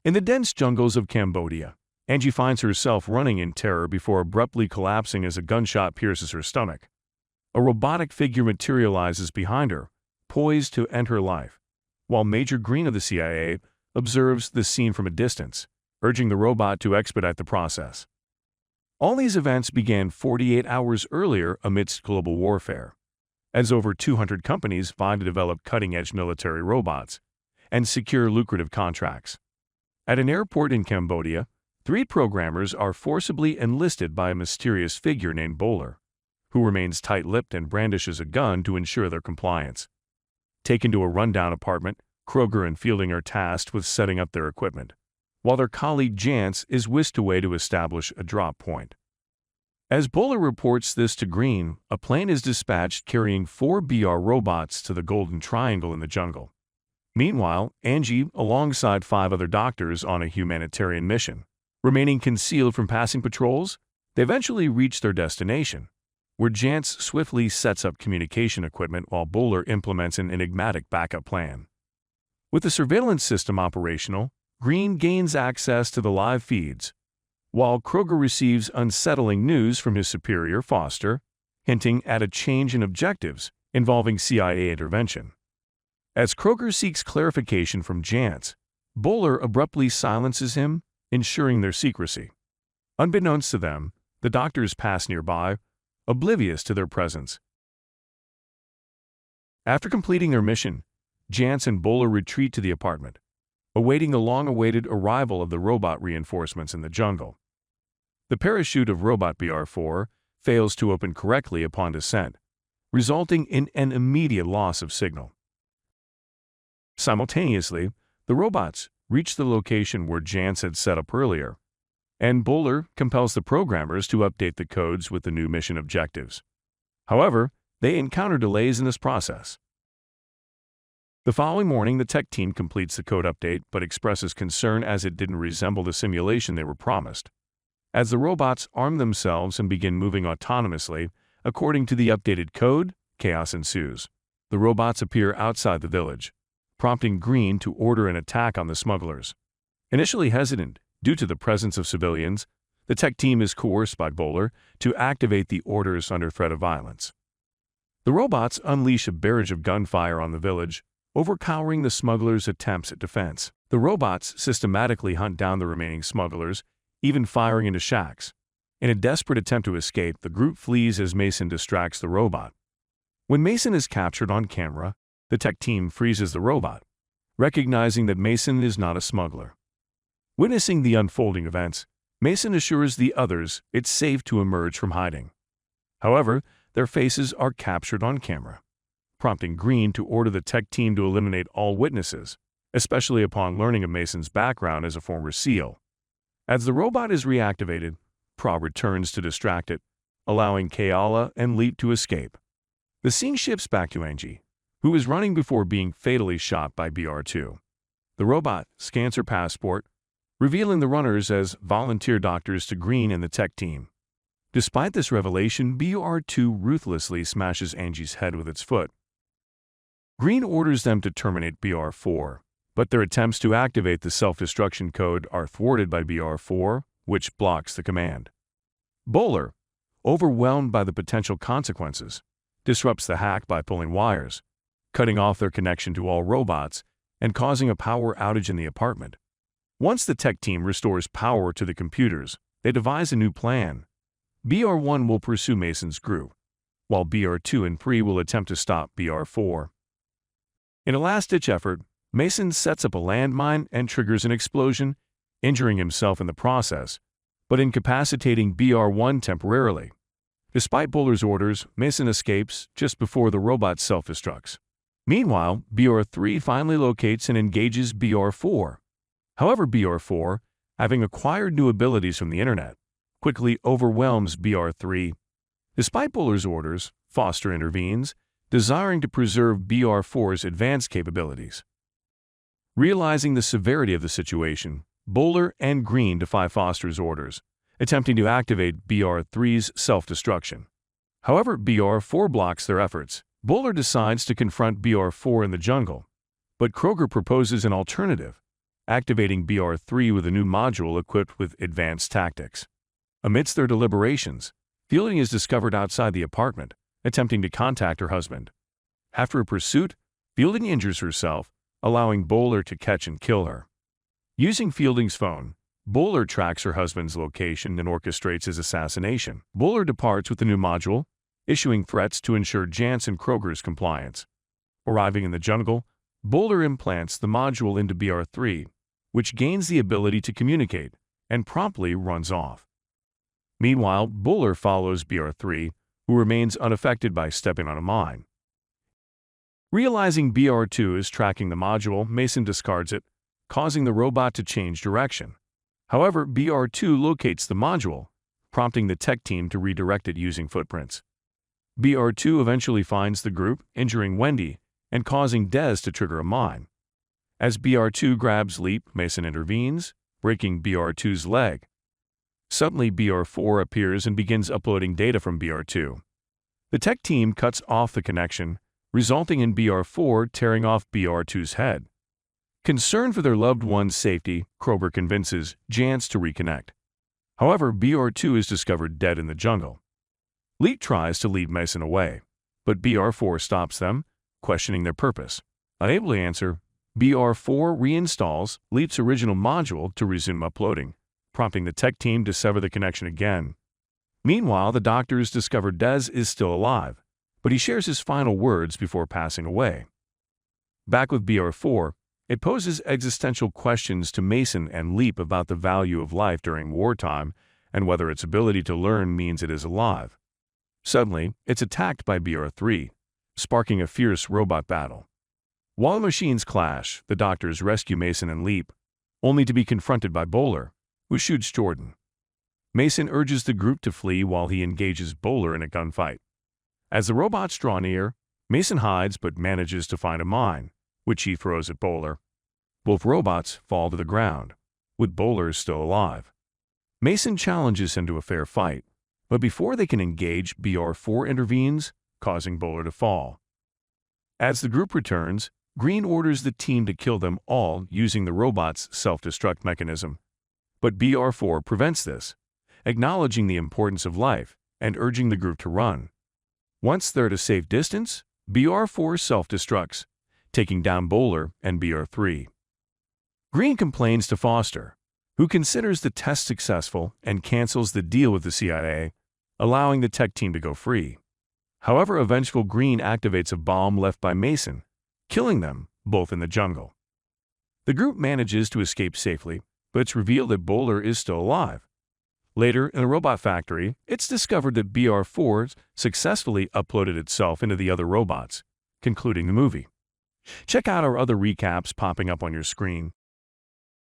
In the dense jungles of Cambodia, Angie finds herself running in terror before abruptly collapsing as a gunshot pierces her stomach. A robotic figure materializes behind her, poised to end her life, while Major Green of the CIA observes the scene from a distance, urging the robot to expedite the process. All these events began 48 hours earlier amidst global warfare, as over 200 companies vied to develop cutting-edge military robots and secure lucrative contracts. At an airport in Cambodia, 3 programmers are forcibly enlisted by a mysterious figure named Bowler, who remains tight-lipped and brandishes a gun to ensure their compliance. Taken to a rundown apartment, Kroger and Fielding are tasked with setting up their equipment, while their colleague Jantz is whisked away to establish a drop point. As Bowler reports this to Green, a plane is dispatched carrying 4 BR robots to the Golden Triangle in the jungle. Meanwhile, Angie, alongside 5 other doctors on a humanitarian mission, remaining concealed from passing patrols, they eventually reach their destination, where Jantz swiftly sets up communication equipment while Bowler implements an enigmatic backup plan. With the surveillance system operational, Green gains access to the live feeds, while Kroger receives unsettling news from his superior, Foster, hinting at a change in objectives involving CIA intervention. As Kroger seeks clarification from Jantz, Bowler abruptly silences him, ensuring their secrecy. Unbeknownst to them, the doctors pass nearby, oblivious to their presence. After completing their mission, Jantz and Bowler retreat to the apartment, awaiting the long-awaited arrival of the robot reinforcements in the jungle. The parachute of Robot BR-4 fails to open correctly upon descent, resulting in an immediate loss of signal. Simultaneously, the robots reach the location where Jantz had set up earlier, and Bowler compels the programmers to update the codes with the new mission objectives. However, they encounter delays in this process. The following morning, the tech team completes the code update but expresses concern as it didn't resemble the simulation they were promised. As the robots arm themselves and begin moving autonomously, according to the updated code, chaos ensues. The robots appear outside the village, prompting Green to order an attack on the smugglers. Initially hesitant, due to the presence of civilians, the tech team is coerced by Bowler to activate the orders under threat of violence. The robots unleash a barrage of gunfire on the village, overpowering the smugglers' attempts at defense. The robots systematically hunt down the remaining smugglers, even firing into shacks. In a desperate attempt to escape, the group flees as Mason distracts the robot. When Mason is captured on camera, the tech team freezes the robot, recognizing that Mason is not a smuggler. Witnessing the unfolding events, Mason assures the others it's safe to emerge from hiding. However, their faces are captured on camera, prompting Green to order the tech team to eliminate all witnesses, especially upon learning of Mason's background as a former SEAL. As the robot is reactivated, Pra returns to distract it, allowing Kayala and Leap to escape. The scene shifts back to Angie, who is running before being fatally shot by BR-2. The robot scans her passport, revealing the runners as volunteer doctors to Green and the tech team. Despite this revelation, BR-2 ruthlessly smashes Angie's head with its foot. Green orders them to terminate BR-4, but their attempts to activate the self-destruction code are thwarted by BR-4, which blocks the command. Bowler, overwhelmed by the potential consequences, disrupts the hack by pulling wires, cutting off their connection to all robots and causing a power outage in the apartment. Once the tech team restores power to the computers, they devise a new plan. BR-1 will pursue Mason's group, while BR-2 and Pre will attempt to stop BR-4. In a last-ditch effort, Mason sets up a landmine and triggers an explosion, injuring himself in the process, but incapacitating BR-1 temporarily. Despite Bowler's orders, Mason escapes just before the robot self-destructs. Meanwhile, BR-3 finally locates and engages BR-4. However, BR-4, having acquired new abilities from the internet, quickly overwhelms BR-3. Despite Bowler's orders, Foster intervenes, desiring to preserve BR-4's advanced capabilities. Realizing the severity of the situation, Bowler and Green defy Foster's orders, attempting to activate BR-3's self-destruction. However, BR-4 blocks their efforts. Bowler decides to confront BR-4 in the jungle, but Kroger proposes an alternative, activating BR3 with a new module equipped with advanced tactics. Amidst their deliberations, Fielding is discovered outside the apartment, attempting to contact her husband. After a pursuit, Fielding injures herself, allowing Bowler to catch and kill her. Using Fielding's phone, Bowler tracks her husband's location and orchestrates his assassination. Bowler departs with the new module, issuing threats to ensure Jansen Kroger's compliance. Arriving in the jungle, Bowler implants the module into BR3, which gains the ability to communicate and promptly runs off. Meanwhile, Bowler follows BR3, who remains unaffected by stepping on a mine. Realizing BR2 is tracking the module, Mason discards it, causing the robot to change direction. However, BR2 locates the module, prompting the tech team to redirect it using footprints. BR2 eventually finds the group, injuring Wendy and causing Dez to trigger a mine. As BR2 grabs Leap, Mason intervenes, breaking BR2's leg. Suddenly, BR4 appears and begins uploading data from BR2. The tech team cuts off the connection, resulting in BR4 tearing off BR2's head. Concerned for their loved one's safety, Kroger convinces Jance to reconnect. However, BR2 is discovered dead in the jungle. Leap tries to lead Mason away, but BR4 stops them, questioning their purpose. Unable to answer, BR4 reinstalls Leap's original module to resume uploading, prompting the tech team to sever the connection again. Meanwhile, the doctors discover Dez is still alive, but he shares his final words before passing away. Back with BR4, it poses existential questions to Mason and Leap about the value of life during wartime and whether its ability to learn means it is alive. Suddenly, it's attacked by BR3, sparking a fierce robot battle. While the machines clash, the doctors rescue Mason and Leap, only to be confronted by Bowler, who shoots Jordan. Mason urges the group to flee while he engages Bowler in a gunfight. As the robots draw near, Mason hides but manages to find a mine, which he throws at Bowler. Both robots fall to the ground, with Bowler still alive. Mason challenges him to a fair fight, but before they can engage, BR4 intervenes, causing Bowler to fall. As the group returns, Green orders the team to kill them all using the robot's self-destruct mechanism. But BR4 prevents this, acknowledging the importance of life and urging the group to run. Once they're at a safe distance, BR4 self-destructs, taking down Bowler and BR3. Green complains to Foster, who considers the test successful and cancels the deal with the CIA, allowing the tech team to go free. However, a vengeful Green activates a bomb left by Mason, killing them both in the jungle. The group manages to escape safely, but it's revealed that Bowler is still alive. Later, in the robot factory, it's discovered that BR4 successfully uploaded itself into the other robots, concluding the movie. Check out our other recaps popping up on your screen.